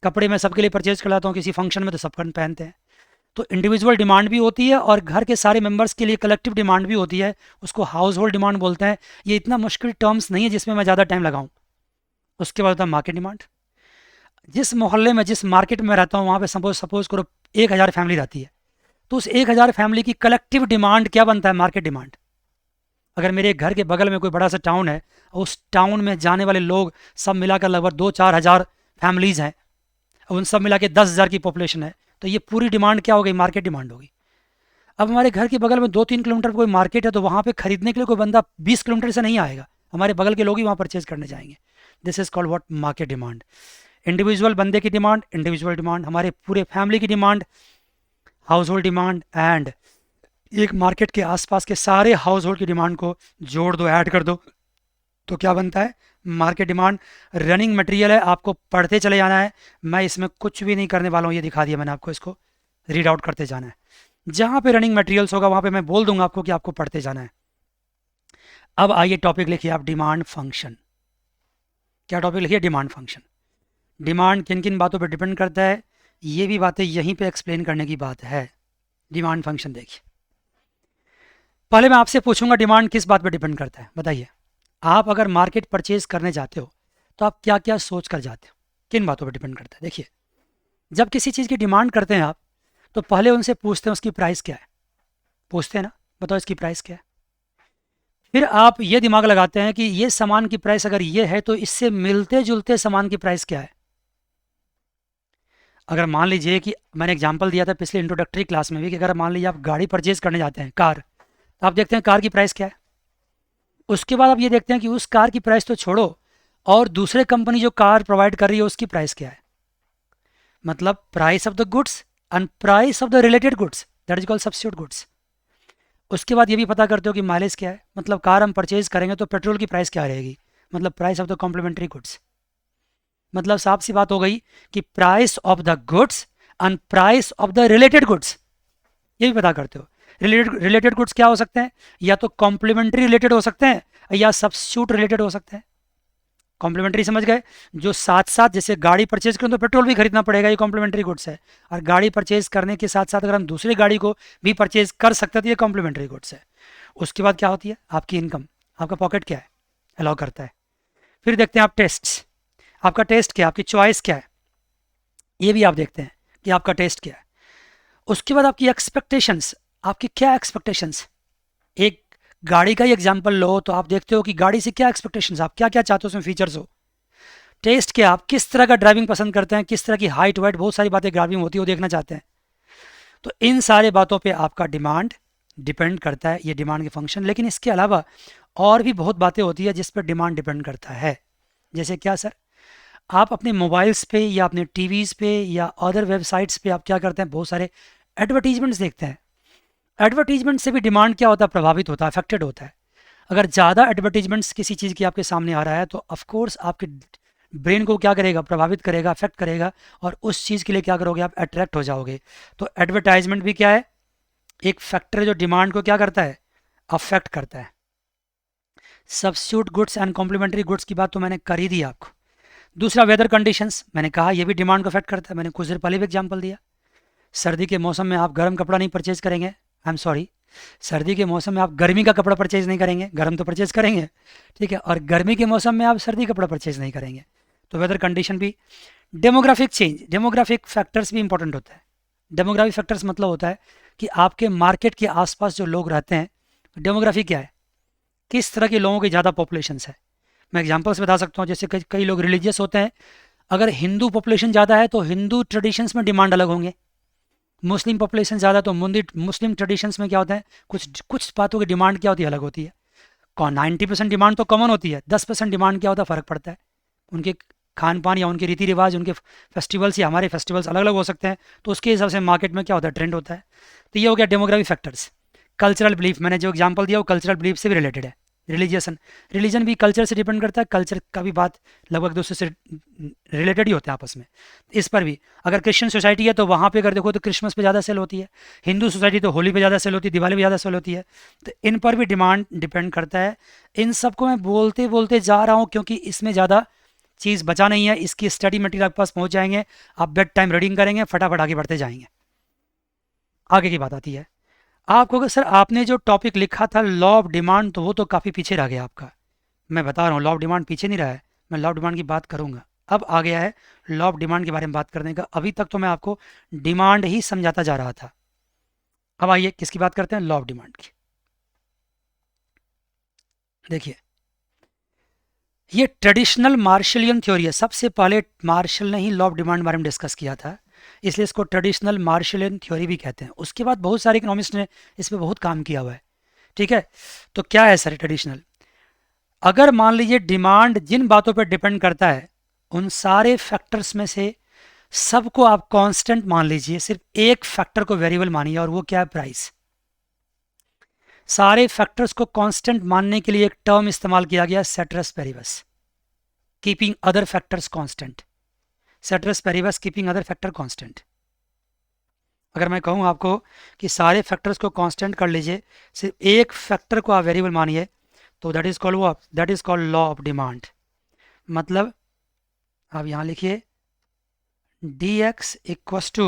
कपड़े मैं सबके लिए परचेज कर लाता हूँ, किसी फंक्शन में तो सब पहनते हैं। तो इंडिविजुअल डिमांड भी होती है और घर के सारे मेंबर्स के लिए कलेक्टिव डिमांड भी होती है, उसको हाउस होल्ड डिमांड बोलते हैं। ये इतना मुश्किल टर्म्स नहीं है जिसमें मैं ज़्यादा टाइम लगाऊं। उसके बाद होता है मार्केट डिमांड। जिस मोहल्ले में, जिस मार्केट में रहता हूँ वहाँ पे सपोज करो 1000 फैमिली रहती है, तो उस 1000 फैमिली की कलेक्टिव डिमांड क्या बनता है? Market demand. अगर मेरे घर के बगल में कोई बड़ा सा टाउन है, उस टाउन में जाने वाले लोग सब मिलाकर लगभग 2-4 हज़ार फैमिलीज़ हैं, उन सब मिला के 10,000 की पॉपुलेशन है, तो ये पूरी डिमांड क्या हो गई? मार्केट डिमांड होगी। अब हमारे घर के बगल में 2-3 किलोमीटर पर कोई मार्केट है, तो वहाँ पे खरीदने के लिए कोई बंदा 20 किलोमीटर से नहीं आएगा, हमारे बगल के लोग ही वहाँ परचेज करने जाएंगे। This is called what, market demand. Individual बंदे की डिमांड, इंडिविजुअल डिमांड, हमारे पूरे फैमिली की demand, house hold demand, and एक मार्केट के आसपास के सारे हाउस होल्ड की डिमांड को जोड़ दो, ऐड कर दो, तो क्या बनता है, मार्केट डिमांड। रनिंग मटेरियल है, आपको पढ़ते चले जाना है, मैं इसमें कुछ भी नहीं करने वाला हूँ, ये दिखा दिया मैंने आपको, इसको रीड आउट करते जाना है। जहाँ पे रनिंग मटेरियल्स होगा वहाँ पे मैं बोल दूंगा आपको कि आपको पढ़ते जाना है। अब आइए टॉपिक लिखिए आप, डिमांड फंक्शन। क्या टॉपिक लिखिए, डिमांड फंक्शन। डिमांड किन किन बातों पर डिपेंड करता है, ये भी बातें यहीं पे एक्सप्लेन करने की बात है। डिमांड फंक्शन देखिए, पहले मैं आपसे पूछूंगा डिमांड किस बात पर डिपेंड करता है, बताइए। आप अगर मार्केट परचेज करने जाते हो तो आप क्या क्या सोच कर जाते हो, किन बातों पर डिपेंड करता है। देखिए, जब किसी चीज़ की डिमांड करते हैं आप, तो पहले उनसे पूछते हैं उसकी प्राइस क्या है, पूछते हैं ना, बताओ इसकी प्राइस क्या है। फिर आप ये दिमाग लगाते हैं कि ये सामान की प्राइस अगर ये है तो इससे मिलते जुलते सामान की प्राइस क्या है। अगर मान लीजिए कि मैंने एग्जांपल दिया था पिछले इंट्रोडक्टरी क्लास में भी, कि अगर मान लीजिए आप गाड़ी परचेज करने जाते हैं, कार, तो आप देखते हैं कार की प्राइस क्या है। उसके बाद आप ये देखते हैं कि उस कार की प्राइस तो छोड़ो, और दूसरे कंपनी जो कार प्रोवाइड कर रही है उसकी प्राइस क्या है। मतलब price of the goods and price of the related goods, that is called substitute goods. उसके बाद ये भी पता करते हो कि माइलेज क्या है, मतलब कार हम परचेज करेंगे तो पेट्रोल की प्राइस क्या रहेगी, मतलब price of the complementary goods. मतलब साफ सी बात हो गई कि price of the goods and price of the related goods, ये भी पता करते हो। रिलेटेड गुड्स क्या हो सकते हैं, या तो कॉम्प्लीमेंट्री रिलेटेड हो सकते हैं या सब्स्टिट्यूट रिलेटेड हो सकते हैं। कॉम्प्लीमेंट्री समझ गए, जो साथ साथ, जैसे गाड़ी परचेज करें तो पेट्रोल भी खरीदना पड़ेगा, ये कॉम्प्लीमेंट्री गुड्स है। और गाड़ी परचेज करने के साथ साथ अगर हम दूसरी गाड़ी को भी परचेज कर सकते हैं तो ये कॉम्प्लीमेंट्री गुड्स है। उसके बाद क्या होती है, आपकी इनकम, आपका पॉकेट क्या है, अलाउ करता है। फिर देखते हैं आप टेस्ट, आपका टेस्ट क्या है, आपकी चॉइस क्या है, ये भी आप देखते हैं कि आपका टेस्ट क्या है। उसके बाद आपकी एक्सपेक्टेशंस, आपकी क्या एक्सपेक्टेशंस। एक गाड़ी का ही एग्जांपल लो तो आप देखते हो कि गाड़ी से क्या एक्सपेक्टेशंस, आप क्या क्या चाहते हो उसमें फीचर्स हो। टेस्ट क्या, आप किस तरह का ड्राइविंग पसंद करते हैं, किस तरह की हाइट वाइट, बहुत सारी बातें ड्राइविंग होती है वो देखना चाहते हैं। तो इन सारे बातों पे आपका डिमांड डिपेंड करता है, ये डिमांड के फंक्शन। लेकिन इसके अलावा और भी बहुत बातें होती है जिस पर डिमांड डिपेंड करता है। जैसे क्या सर, आप अपने मोबाइल्स पे या अपने टीवीज़ पे या अदर वेबसाइट्स पे आप क्या करते हैं, बहुत सारे एडवर्टीजमेंट्स देखते हैं। एडवर्टीजमेंट से भी डिमांड क्या होता है, प्रभावित होता है, अफेक्टेड होता है। अगर ज़्यादा एडवर्टीजमेंट्स किसी चीज़ की आपके सामने आ रहा है तो ऑफकोर्स आपके ब्रेन को क्या करेगा, प्रभावित करेगा, अफेक्ट करेगा, और उस चीज़ के लिए क्या करोगे, आप अट्रैक्ट हो जाओगे। तो एडवर्टाइजमेंट भी क्या है, एक फैक्टर है जो डिमांड को क्या करता है, अफेक्ट करता है। Substitute goods and complementary goods की बात तो मैंने कर ही दी आपको। दूसरा वेदर कंडीशंस, मैंने कहा ये भी डिमांड को अफेक्ट करता है, मैंने कुछ देर पहले भी एग्जाम्पल दिया। सर्दी के मौसम में आप गर्म कपड़ा नहीं परचेज करेंगे, आई एम सॉरी, सर्दी के मौसम में आप गर्मी का कपड़ा परचेज नहीं करेंगे, गर्म तो परचेज करेंगे, ठीक है, और गर्मी के मौसम में आप सर्दी कपड़ा परचेज नहीं करेंगे। तो वेदर कंडीशन भी। डेमोग्राफिक चेंज, डेमोग्राफिक फैक्टर्स भी इंपॉर्टेंट होता है। डेमोग्राफिक फैक्टर्स मतलब होता है कि आपके मार्केट के आसपास जो लोग रहते हैं, डेमोग्राफी क्या है, किस तरह के लोगों की ज़्यादा पॉपुलेशन है। मैं एग्जाम्पल्स बता सकता हूँ, जैसे कई कई लोग रिलीजियस होते हैं, अगर हिंदू पॉपुलेशन ज़्यादा है तो हिंदू ट्रेडिशंस में डिमांड अलग होंगे। मुस्लिम पॉपुलेशन ज़्यादा तो मुस्लिम ट्रेडिशंस में क्या होता है, कुछ कुछ बातों की डिमांड क्या होती है, अलग होती है। 90% डिमांड तो कॉमन होती है, 10% डिमांड क्या होता है, फ़र्क पड़ता है। उनके खान पान या उनके रीति रिवाज, उनके फेस्टिवल्स या हमारे फेस्टिवल्स अलग अलग हो सकते हैं, तो उसके हिसाब से मार्केट में क्या होता है, ट्रेंड होता है। तो ये हो गया डेमोग्राफिक फैक्टर्स। कल्चरल बिलीफ, मैंने जो एग्जांपल दिया वो कल्चरल बिलीफ से भी रिलेटेड है। रिलीजियसन, रिलीजन भी कल्चर से डिपेंड करता है, कल्चर का भी बात लगभग दूसरे से रिलेटेड ही होते हैं आपस में। इस पर भी अगर क्रिश्चियन सोसाइटी है तो वहाँ पे अगर देखो तो क्रिसमस पे ज़्यादा सेल होती है, हिंदू सोसाइटी तो होली पे ज़्यादा सेल होती है, दिवाली पे ज़्यादा सेल होती है। तो इन पर भी डिमांड डिपेंड करता है। इन सबको मैं बोलते बोलते जा रहा हूँ क्योंकि इसमें ज़्यादा चीज़ बचा नहीं है, इसकी स्टडी मटेरियल आपके पास पहुँच जाएंगे, आप बेड टाइम रीडिंग करेंगे, फटाफट आगे बढ़ते जाएंगे। आगे की बात आती है, आपको अगर सर आपने जो टॉपिक लिखा था लॉ ऑफ डिमांड, तो वो तो काफ़ी पीछे रह गया आपका। मैं बता रहा हूँ लॉ ऑफ डिमांड पीछे नहीं रहा है, मैं लॉ ऑफ डिमांड की बात करूँगा। अब आ गया है लॉ ऑफ डिमांड के बारे में बात करने का। अभी तक तो मैं आपको डिमांड ही समझाता जा रहा था। अब आइए किसकी बात करते हैं, लॉ ऑफ डिमांड की। देखिए, ये ट्रेडिशनल मार्शलियन थ्योरी है। सबसे पहले मार्शल ने ही लॉ ऑफ डिमांड बारे में डिस्कस किया था, इसलिए इसको ट्रेडिशनल मार्शलियन थ्योरी भी कहते हैं। उसके बाद बहुत सारे इकोनॉमिस्ट ने इस पर बहुत काम किया हुआ है, ठीक है। तो क्या है सर ट्रेडिशनल, अगर मान लीजिए डिमांड जिन बातों पर डिपेंड करता है उन सारे फैक्टर्स में से सबको आप कांस्टेंट मान लीजिए, सिर्फ एक फैक्टर को वेरिएबल मानिए और वो क्या है, प्राइस। सारे फैक्टर्स को कांस्टेंट मानने के लिए एक टर्म इस्तेमाल किया गया, ceteris paribus, keeping other factors constant. Ceteris paribus keeping other factor constant. अगर मैं कहूँ आपको कि सारे फैक्टर्स को कांस्टेंट कर लीजिए, सिर्फ एक फैक्टर को आप वेरिएबल मानिए, तो that is called what, that is called law of demand. मतलब आप यहाँ लिखिए dx equals to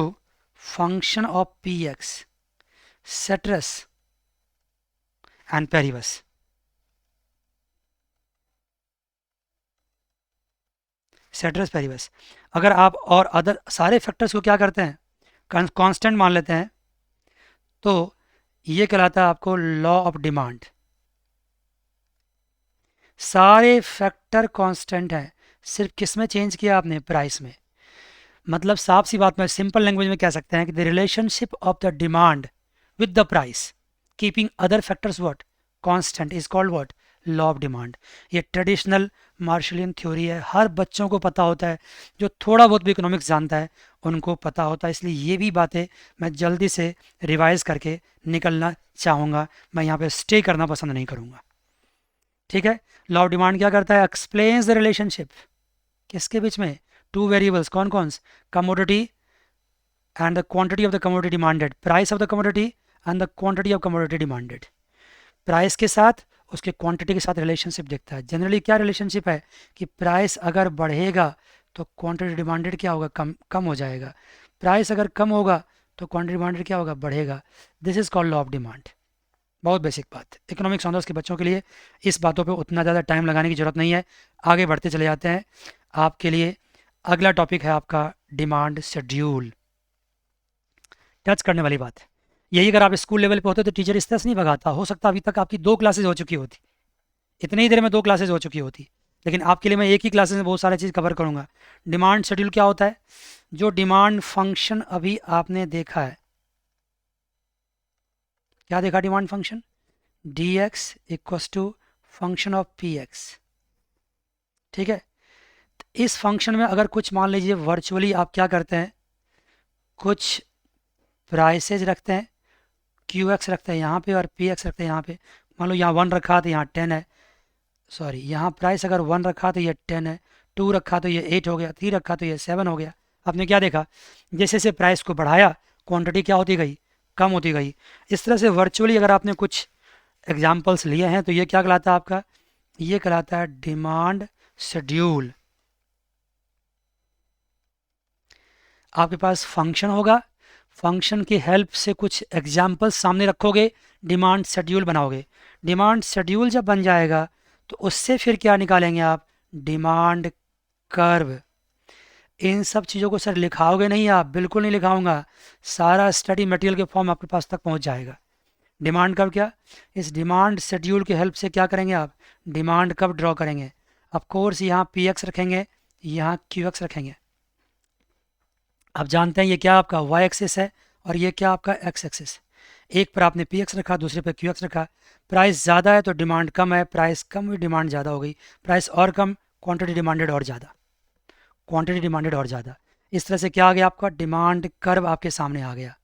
function of px, ceteris and paribus. Ceteris paribus. अगर आप और अदर सारे फैक्टर्स को क्या करते हैं, कांस्टेंट मान लेते हैं, तो ये कहलाता है आपको लॉ ऑफ डिमांड। सारे फैक्टर कांस्टेंट हैं, सिर्फ किस में चेंज किया आपने, प्राइस में। मतलब साफ सी बात में सिंपल लैंग्वेज में कह सकते हैं कि the relationship of the demand with the price keeping other factors what constant is called what, law of demand. ये ट्रेडिशनल मार्शलियन थ्योरी है, हर बच्चों को पता होता है, जो थोड़ा बहुत भी इकोनॉमिक्स जानता है उनको पता होता है। इसलिए ये भी बातें मैं जल्दी से रिवाइज करके निकलना चाहूँगा, मैं यहाँ पे स्टे करना पसंद नहीं करूँगा। ठीक है, लॉ ऑफ डिमांड क्या करता है, एक्सप्लेन्स द रिलेशनशिप किसके बीच में, टू वेरिएबल्स, कौन कौन, commodity and the quantity of the commodity demanded, price of the commodity and the quantity of commodity demanded. Price के साथ उसके क्वांटिटी के साथ रिलेशनशिप देखता है। जनरली क्या रिलेशनशिप है कि प्राइस अगर बढ़ेगा तो क्वांटिटी डिमांडेड क्या होगा, कम कम हो जाएगा। प्राइस अगर कम होगा तो क्वांटिटी डिमांडेड क्या होगा, बढ़ेगा। This is called law of demand. बहुत बेसिक बात, इकोनॉमिक्स ऑनर्स के बच्चों के लिए इस बातों पे उतना ज़्यादा टाइम लगाने की ज़रूरत नहीं है। आगे बढ़ते चले जाते हैं। आपके लिए अगला टॉपिक है आपका डिमांड शेड्यूल। टच करने वाली बात है। यही अगर आप स्कूल लेवल पे होते तो टीचर इस तरह से नहीं भगाता, हो सकता अभी तक आपकी 2 क्लासेज हो चुकी होती, इतनी ही देर में 2 क्लासेज हो चुकी होती। लेकिन आपके लिए मैं एक ही क्लासेज में बहुत सारी चीज़ कवर करूँगा। डिमांड शेड्यूल क्या होता है, जो डिमांड फंक्शन अभी आपने देखा है, क्या देखा, demand function dx equals to function of px। ठीक है, इस फंक्शन में अगर कुछ मान लीजिए वर्चुअली आप क्या करते हैं, कुछ प्राइसेज रखते हैं, qx रखते हैं यहाँ पे और px रखते हैं यहाँ पे। मान लो यहाँ 1 रखा तो यहाँ 10 है, सॉरी यहाँ प्राइस अगर 1 रखा तो ये 10 है, 2 रखा तो ये 8 हो गया, 3 रखा तो ये 7 हो गया। आपने क्या देखा, जैसे जैसे प्राइस को बढ़ाया क्वांटिटी क्या होती गई, कम होती गई। इस तरह से वर्चुअली अगर आपने कुछ एग्जाम्पल्स लिए हैं तो ये क्या कहलाता है आपका, ये कहलाता है डिमांड शेड्यूल। आपके पास फंक्शन होगा, फंक्शन की हेल्प से कुछ एग्जाम्पल्स सामने रखोगे, डिमांड शेड्यूल बनाओगे। डिमांड शेड्यूल जब बन जाएगा तो उससे फिर क्या निकालेंगे आप, डिमांड कर्व। इन सब चीज़ों को सर लिखाओगे नहीं आप, बिल्कुल नहीं लिखाऊंगा, सारा स्टडी मटेरियल के फॉर्म आपके पास तक पहुंच जाएगा। डिमांड कर्व क्या, इस डिमांड शेड्यूल की हेल्प से क्या करेंगे आप, डिमांड कर्व ड्रॉ करेंगे। ऑफ कोर्स यहाँ पी एक्स रखेंगे, यहाँ क्यू एक्स रखेंगे। आप जानते हैं ये क्या आपका वाई एक्सिस है और ये क्या आपका एक्स एक्सिस। एक पर आपने पी एक्स रखा, दूसरे पर क्यू एक्स रखा। प्राइस ज़्यादा है तो डिमांड कम है, प्राइस कम हुई डिमांड ज़्यादा हो गई, प्राइस और कम क्वांटिटी डिमांडेड और ज़्यादा, क्वांटिटी डिमांडेड और ज़्यादा। इस तरह से क्या आ गया आपका, डिमांड कर्व आपके सामने आ गया।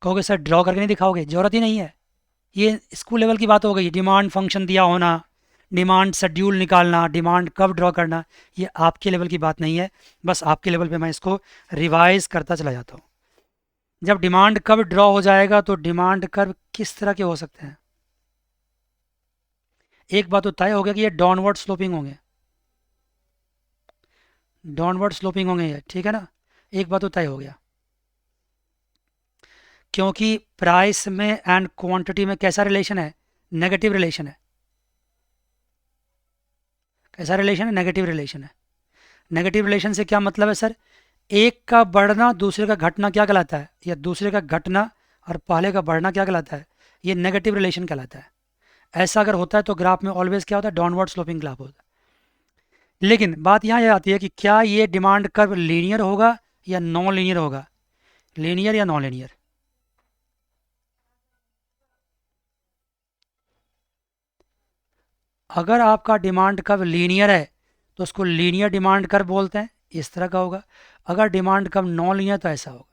कहोगे सर ड्रॉ करके नहीं दिखाओगे, ज़रूरत ही नहीं है, ये स्कूल लेवल की बात हो गई। डिमांड फंक्शन दिया होना, डिमांड शेड्यूल निकालना, डिमांड कब ड्रॉ करना, ये आपके लेवल की बात नहीं है। बस आपके लेवल पे मैं इसको रिवाइज करता चला जाता हूँ। जब डिमांड कब ड्रॉ हो जाएगा तो डिमांड कर्व किस तरह के हो सकते हैं। एक बात तो तय हो गया कि ये डाउनवर्ड स्लोपिंग होंगे, डाउनवर्ड स्लोपिंग होंगे ये, ठीक है ना। एक बात तो तय हो गया, क्योंकि प्राइस में एंड क्वांटिटी में कैसा रिलेशन है, नेगेटिव रिलेशन है। कैसा रिलेशन है, नेगेटिव रिलेशन है। नेगेटिव रिलेशन से क्या मतलब है सर, एक का बढ़ना दूसरे का घटना क्या कहलाता है, या दूसरे का घटना और पहले का बढ़ना क्या कहलाता है, ये नेगेटिव रिलेशन कहलाता है। ऐसा अगर होता है तो ग्राफ में ऑलवेज क्या होता है, डाउनवर्ड स्लोपिंग ग्राफ होता है। लेकिन बात यहाँ आती है कि क्या ये डिमांड कर्व लीनियर होगा या नॉन लीनियर होगा, लीनियर या नॉन लीनियर। अगर आपका डिमांड कर्व लीनियर है तो उसको लीनियर डिमांड कर्व बोलते हैं, इस तरह का होगा। अगर डिमांड कर्व नॉन लीनियर तो ऐसा होगा।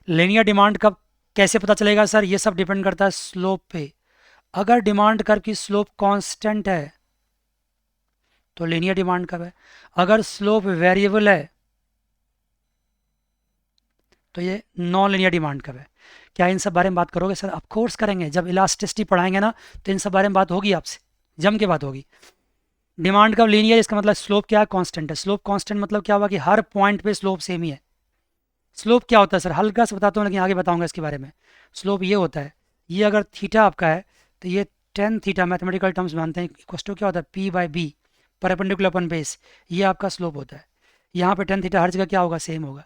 लीनियर डिमांड कर्व कैसे पता चलेगा सर? ये सब डिपेंड करता है स्लोप पे। अगर डिमांड कर्व की स्लोप कांस्टेंट है तो लीनियर डिमांड कर्व है। अगर स्लोप वेरिएबल है तो ये नॉन लीनियर डिमांड कर्व है। क्या इन सब बारे में बात करोगे सर? ऑफ कोर्स करेंगे। जब इलास्टिसिटी पढ़ाएंगे ना तो इन सब बारे में बात होगी आपसे, जम के बात होगी। डिमांड कर्व लीनियर, इसका मतलब स्लोप क्या है? कांस्टेंट है। स्लोप कांस्टेंट मतलब क्या हुआ कि हर पॉइंट पे स्लोप सेम ही है। स्लोप क्या होता है सर? हल्का से बताता हूँ लेकिन आगे बताऊंगा इसके बारे में। स्लोप ये होता है, ये अगर थीटा आपका है तो ये टेन थीटा मैथमेटिकल टर्म्स मानते हैं इक्वल टू क्या होता है? P by B, perpendicular upon base. ये आपका स्लोप होता है। यहाँ पे टेन थीटा हर जगह क्या होगा? सेम होगा।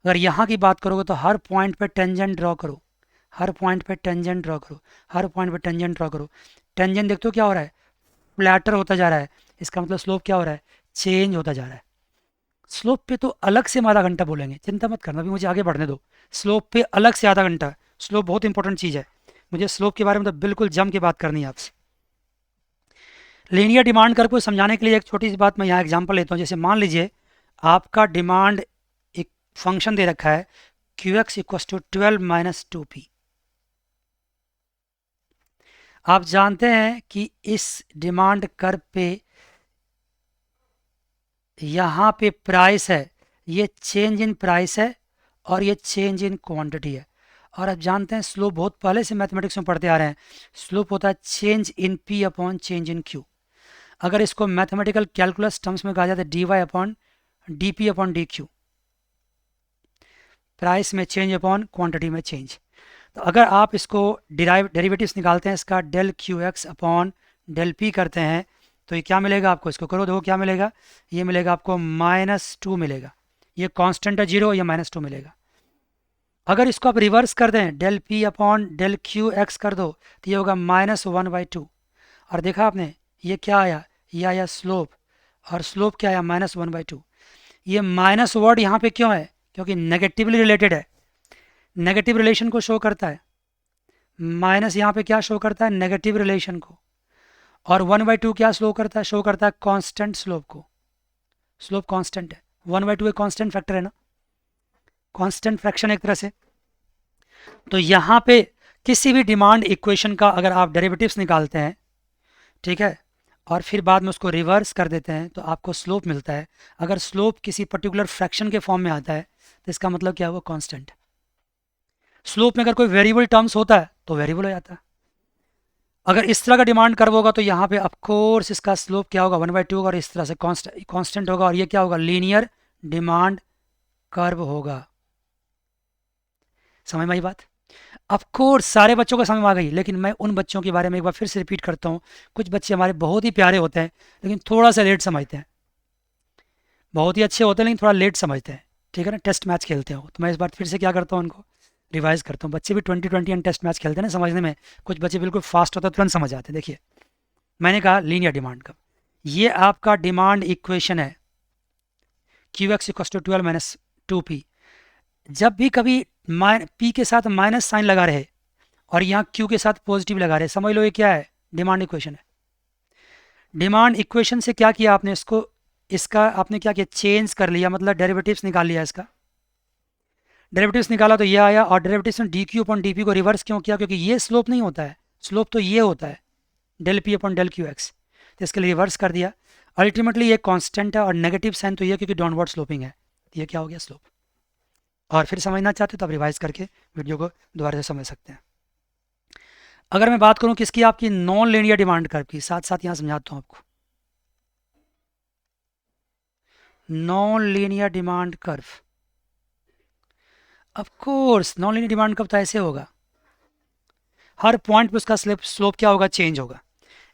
अगर यहाँ की बात करोगे तो हर पॉइंट पे टेंजेंट ड्रॉ करो, हर पॉइंट पे टेंजेंट ड्रॉ करो, हर पॉइंट पे टेंजेंट ड्रॉ करो। टेंजेंट देखते हो क्या हो रहा है? फ्लैटर होता जा रहा है। इसका मतलब स्लोप क्या हो रहा है? चेंज होता जा रहा है। स्लोप पे तो अलग से हम आधा घंटा बोलेंगे, चिंता मत करना, अभी मुझे आगे बढ़ने दो। स्लोप पे अलग से आधा घंटा। स्लोप बहुत इंपॉर्टेंट चीज़ है, मुझे स्लोप के बारे में तो बिल्कुल जम के बात करनी है आपसे। लीनियर डिमांड कर्व को समझाने के लिए एक छोटी सी बात मैं यहाँ एग्जांपल लेता हूँ। जैसे मान लीजिए आपका डिमांड एक फंक्शन दे रखा है Q X equal to 12 minus 2p। आप जानते हैं कि इस डिमांड कर्व पे यहाँ पे प्राइस है, ये चेंज इन प्राइस है और ये चेंज इन क्वांटिटी है। और आप जानते हैं स्लोप बहुत पहले से मैथमेटिक्स में पढ़ते आ रहे हैं, स्लोप होता है change in P upon change in Q. अगर इसको मैथमेटिकल कैलकुलस टर्म्स में कहा जाता है D Y upon D P upon D Q, price में चेंज अपॉन क्वांटिटी में चेंज। तो अगर आप इसको डेरिवेटिव्स निकालते हैं इसका del Q X upon del P करते हैं तो ये क्या मिलेगा आपको? इसको करो, देखो क्या मिलेगा। ये मिलेगा आपको -2 मिलेगा। ये कांस्टेंट है 0, ये -2 मिलेगा। अगर इसको आप रिवर्स कर दें, del P upon del Q X कर दो तो ये होगा -1/2। और देखा आपने ये क्या आया? ये आया स्लोप, और स्लोप क्या आया? -1/2। ये माइनस वर्ड यहाँ पे क्यों है? क्योंकि नेगेटिवली रिलेटेड है, नेगेटिव रिलेशन को शो करता है। माइनस यहाँ पे क्या शो करता है? नेगेटिव रिलेशन को। और 1/2 क्या शो करता है? शो करता है कांस्टेंट स्लोप को। स्लोप कांस्टेंट है, 1/2 एक कांस्टेंट फैक्टर है ना, कांस्टेंट फ्रैक्शन एक तरह से। तो यहाँ पे किसी भी डिमांड इक्वेशन का अगर आप डेरिवेटिव्स निकालते हैं, ठीक है, और फिर बाद में उसको रिवर्स कर देते हैं तो आपको स्लोप मिलता है। अगर स्लोप किसी पर्टिकुलर फ्रैक्शन के फॉर्म में आता है तो इसका मतलब क्या हुआ? कांस्टेंट। स्लोप में अगर कोई वेरिएबल टर्म्स होता है तो वेरिएबल हो जाता है। अगर इस तरह का डिमांड कर्व होगा तो यहाँ पे ऑफ कोर्स इसका स्लोप क्या होगा? 1/2 होगा, और इस तरह से कांस्टेंट होगा, और ये क्या होगा? लीनियर डिमांड कर्व होगा। समझ में आई बात? ऑफ कोर्स सारे बच्चों को समझ में आ गई, लेकिन मैं उन बच्चों के बारे में एक बार फिर से रिपीट करता हूँ। कुछ बच्चे हमारे बहुत ही प्यारे होते हैं लेकिन थोड़ा सा लेट समझते हैं, बहुत ही अच्छे होते हैं लेकिन थोड़ा लेट समझते हैं, ठीक है ना। टेस्ट मैच खेलते हो तो मैं इस बार फिर से क्या करता हूँ, उनको रिवाइज करता हूँ। बच्चे भी 2020 एंड टेस्ट मैच खेलते हैं ना समझने में। कुछ बच्चे बिल्कुल फास्ट होते हैं, तुरंत समझ आते हैं। देखिए मैंने कहा लीनियर डिमांड का, ये आपका डिमांड इक्वेशन है Q X equal to 12 minus 2p। जब भी कभी पी के साथ माइनस साइन लगा रहे और यहाँ क्यू के साथ पॉजिटिव लगा रहे, समझ लो ये क्या है? डिमांड इक्वेशन है। डिमांड इक्वेशन से क्या किया आपने? इसका आपने क्या किया? चेंज कर लिया, मतलब डेरिवेटिव्स निकाल लिया। इसका डेरिवेटिव्स निकाला तो ये आया, और डेरिवेटिव्स ने D Q upon D P को रिवर्स क्यों किया? क्योंकि ये स्लोप नहीं होता है, स्लोप तो ये होता है del P upon del Q X, तो इसके लिए रिवर्स कर दिया। अल्टीमेटली ये कांस्टेंट है और नेगेटिव साइन तो ये क्योंकि डाउनवर्ड स्लोपिंग है, ये क्या हो गया? स्लोप। और फिर समझना चाहते हो तो आप रिवाइज करके वीडियो को दोबारा से समझ सकते हैं। अगर मैं बात करूं किसकी? आपकी नॉन लीनियर डिमांड कर्व की, साथ साथ यहाँ समझाता हूँ आपको। Non linear demand curve, of course non linear demand curve तो ऐसे होगा, हर पॉइंट पे उसका स्लोप क्या होगा? चेंज होगा।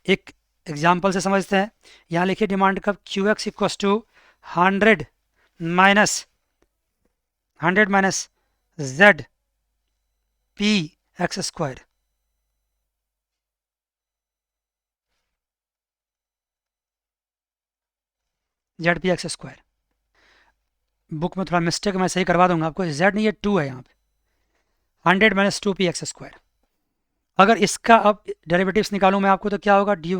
एक एग्जाम्पल से समझते हैं। यहाँ लिखिए demand curve Q X equal to 100 minus Z P X square. Z P X square, book में थोड़ा मिस्टेक मैं सही करवा दूंगा आपको, जेड नहीं, ये 2 है यहाँ पे। 100 माइनस 2p एक्स स्क्वायर। अगर इसका अब डेरिवेटिव्स निकालूं मैं आपको तो क्या होगा? D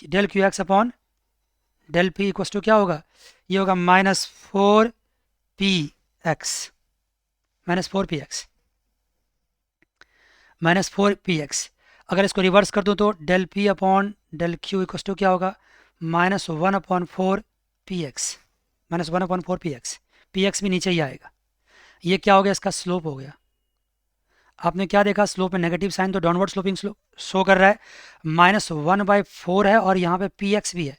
del Q X upon del P equal to क्या होगा, ये होगा -4 px, -4 px, -4 px। अगर इसको रिवर्स कर दूँ तो del P upon del Q equal to क्या होगा, -1/4 px, -1/4 px। px भी नीचे ही आएगा। ये क्या हो गया, इसका स्लोप हो गया। आपने क्या देखा, स्लोप में नेगेटिव साइन, तो डाउनवर्ड स्लोपिंग स्लोप शो कर रहा है। -1/4 है और यहाँ पे px भी है।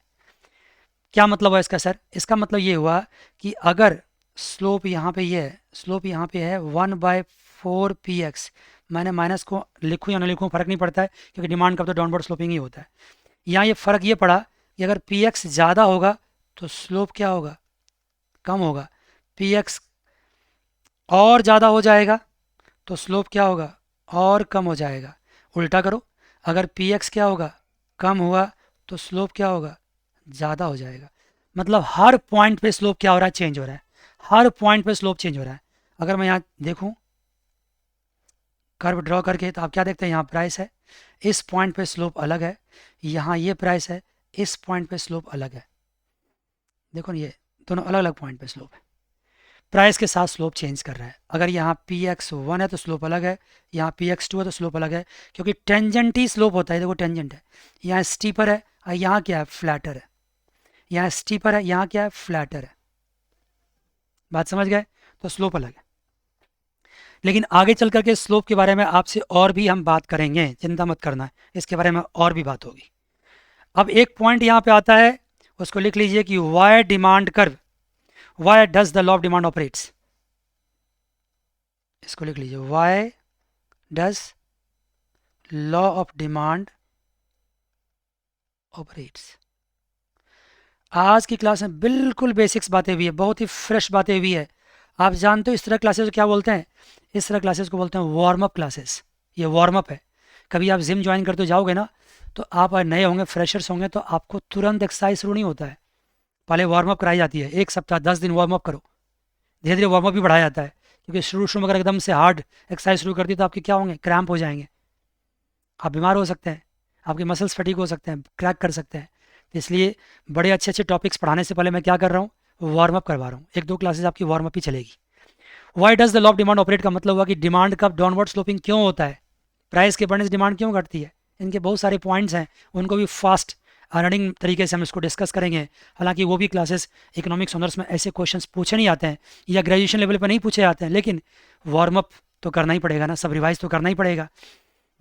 क्या मतलब हुआ इसका सर, इसका मतलब ये हुआ कि अगर स्लोप यहाँ पे ये है, स्लोप यहाँ पे है 1/4 px, मैंने माइनस को लिखूँ या ना लिखूँ फर्क नहीं पड़ता है, क्योंकि डिमांड का तो डाउनवर्ड स्लोपिंग ही होता है। यहाँ ये फ़र्क ये पड़ा कि अगर px ज़्यादा होगा तो स्लोप क्या होगा, कम होगा। px और ज़्यादा हो जाएगा तो स्लोप क्या होगा, और कम हो जाएगा। उल्टा करो, अगर px क्या होगा, कम हुआ तो स्लोप क्या होगा, ज़्यादा हो जाएगा। मतलब हर पॉइंट पे स्लोप क्या हो रहा है, चेंज हो रहा है। हर पॉइंट पे स्लोप चेंज हो रहा है। अगर मैं यहाँ देखूँ कर्व ड्रॉ करके, तो आप क्या देखते हैं, यहाँ प्राइस है, इस पॉइंट पे स्लोप अलग है, यहाँ ये प्राइस है, इस पॉइंट पे स्लोप अलग है। देखो ना, ये दोनों अलग अलग पॉइंट पे स्लोप है। प्राइस के साथ स्लोप चेंज कर रहा है। अगर यहाँ px1 है तो स्लोप अलग है, यहाँ px2 है तो स्लोप अलग है, क्योंकि टेंजेंट ही स्लोप होता है। देखो टेंजेंट है, यहाँ स्टीपर है और यहाँ क्या है, फ्लैटर है। यहाँ स्टीपर है, यहाँ क्या है, फ्लैटर है। बात समझ गए, तो स्लोप अलग है। लेकिन आगे चल करके स्लोप के बारे में आपसे और भी हम बात करेंगे, चिंता मत करना, इसके बारे में और भी बात होगी। अब एक पॉइंट यहाँ पे आता है, उसको लिख लीजिए कि why demand curve, why does the law of demand operates. इसको लिख लीजिए, why does law of demand operates. आज की क्लास में बिल्कुल बेसिक्स बातें हुई है, बहुत ही फ्रेश बातें हुई है। आप जानते हो इस तरह क्लासेस को क्या बोलते हैं, इस तरह क्लासेस को बोलते हैं वार्म अप क्लासेस। ये वार्म अप है। कभी आप जिम ज्वाइन करते जाओगे ना, तो आप नए होंगे, फ्रेशर्स होंगे, तो आपको तुरंत एक्सरसाइज शुरू नहीं होता है, पहले वार्म अप कराई जाती है। 1 सप्ताह 10 दिन वार्म अप करो, धीरे धीरे वार्म अप भी बढ़ाया जाता है। क्योंकि शुरू में अगर एकदम से हार्ड एक्सरसाइज शुरू कर दी तो आपके क्या होंगे, क्रैम्प हो जाएंगे, आप बीमार हो सकते हैं, आपके मसल्स फटीक हो सकते हैं, क्रैक कर सकते हैं। तो इसलिए बड़े अच्छे अच्छे टॉपिक्स पढ़ाने से पहले मैं क्या कर रहा हूँ, वार्म अप करवा रहा हूँ। 1-2 क्लासेस आपकी वार्म अप ही चलेगी। Y does the law of demand operate का मतलब हुआ कि डिमांड का डाउनवर्ड स्लोपिंग क्यों होता है, प्राइस के बढ़ने से डिमांड क्यों घटती है। इनके बहुत सारे पॉइंट्स हैं, उनको भी फास्ट रनिंग तरीके से हम इसको डिस्कस करेंगे। हालांकि वो भी क्लासेस इकोनॉमिक्स ऑनर्स में ऐसे क्वेश्चंस पूछे नहीं आते हैं, या ग्रेजुएशन लेवल पर नहीं पूछे जाते हैं, लेकिन वार्म अप तो करना ही पड़ेगा ना, सब रिवाइज तो करना ही पड़ेगा।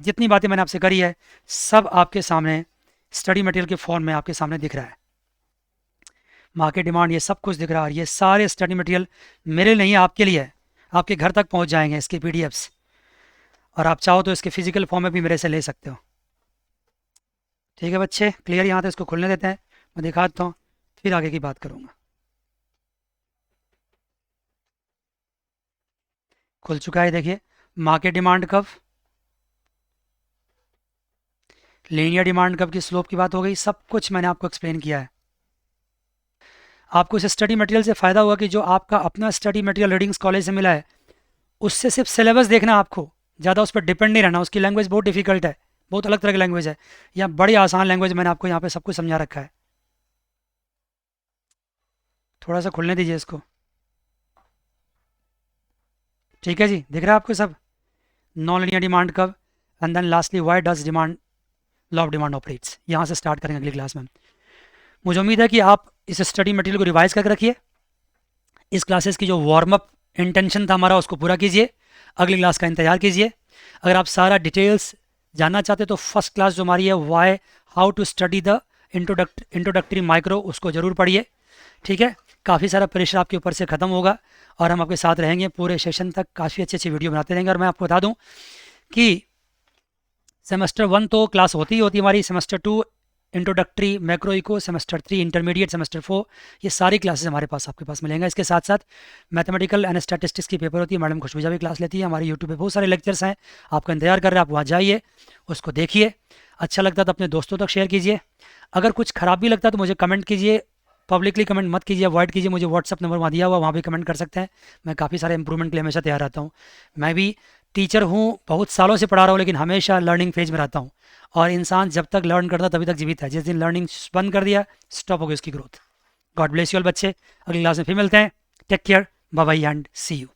जितनी बातें मैंने आपसे करी है सब आपके सामने स्टडी मटेरियल के फॉर्म में आपके सामने दिख रहा है। मार्केट डिमांड, ये सब कुछ दिख रहा है, और ये सारे स्टडी मटेरियल मेरे नहीं, आपके लिए है। आपके घर तक पहुंच जाएंगे इसके पीडीएफ्स, और आप चाहो तो इसके फिजिकल फॉर्म में भी मेरे से ले सकते हो। ठीक है बच्चे, क्लियर। यहाँ तो इसको खुलने देते हैं, मैं दिखा देता हूँ, फिर आगे की बात करूँगा। खुल चुका है, देखिए market demand curve, linear demand curve की स्लोप की बात हो गई, सब कुछ मैंने आपको एक्सप्लेन किया है। आपको इस स्टडी मटेरियल से फ़ायदा हुआ कि जो आपका अपना स्टडी मटेरियल रीडिंग्स कॉलेज से मिला है, उससे सिर्फ सिलेबस देखना, आपको ज़्यादा उस पर डिपेंड नहीं रहना। उसकी लैंग्वेज बहुत डिफिकल्ट है, बहुत अलग तरह की लैंग्वेज है। यहाँ बड़ी आसान लैंग्वेज मैंने आपको यहाँ पे सब कुछ समझा रखा है। थोड़ा सा खुलने दीजिए इसको। ठीक है जी, दिख रहा है आपको सब, non linear demand curve, and then lastly why does demand law of demand operates. यहाँ से स्टार्ट करेंगे अगली क्लास में। मुझे उम्मीद है कि आप इस स्टडी मटेरियल को रिवाइज करके रखिए। इस क्लासेस की जो वार्म अप इंटेंशन था हमारा, उसको पूरा कीजिए। अगली क्लास का इंतजार कीजिए। अगर आप सारा डिटेल्स जानना चाहते तो फर्स्ट क्लास जो हमारी है, why how to study the introductory micro, उसको ज़रूर पढ़िए। ठीक है, काफ़ी सारा प्रेशर आपके ऊपर से ख़त्म होगा, और हम आपके साथ रहेंगे पूरे सेशन तक। काफ़ी अच्छी अच्छी वीडियो बनाते रहेंगे। और मैं आपको बता दूं कि सेमेस्टर 1 तो क्लास होती ही होती है हमारी, semester 2 introductory macro eco, semester 3 intermediate, semester 4 ये सारी क्लासेस हमारे पास आपके पास मिलेंगे। इसके साथ साथ मैथमेटिकल एंड स्टैटिस्टिक्स की पेपर होती है, मैडम खुशबूजा भी क्लास लेती है। हमारे यूट्यूब पे बहुत सारे लेक्चर्स हैं, आपका इंतजार कर रहे हैं, आप वहाँ जाइए, उसको देखिए। अच्छा लगता है तो अपने दोस्तों तक शेयर कीजिए। अगर कुछ ख़राब भी लगता है तो मुझे कमेंट कीजिए, पब्लिकली कमेंट मत कीजिए, अवॉइड कीजिए। मुझे व्हाट्सअप नंबर वहाँ दिया हुआ, वहाँ भी कमेंट कर सकते हैं। मैं काफ़ी सारे इंप्रूवमेंट के लिए हमेशा तैयार रहता हूँ। मैं भी टीचर हूँ, बहुत सालों से पढ़ा रहा हूँ, लेकिन हमेशा लर्निंग फेज में रहता हूँ। और इंसान जब तक लर्न करता है तभी तक जीवित है। जिस दिन लर्निंग बंद कर दिया, स्टॉप हो गई उसकी growth. God bless you all बच्चे। अगली क्लास में फिर मिलते हैं। Take care, bye bye and see you.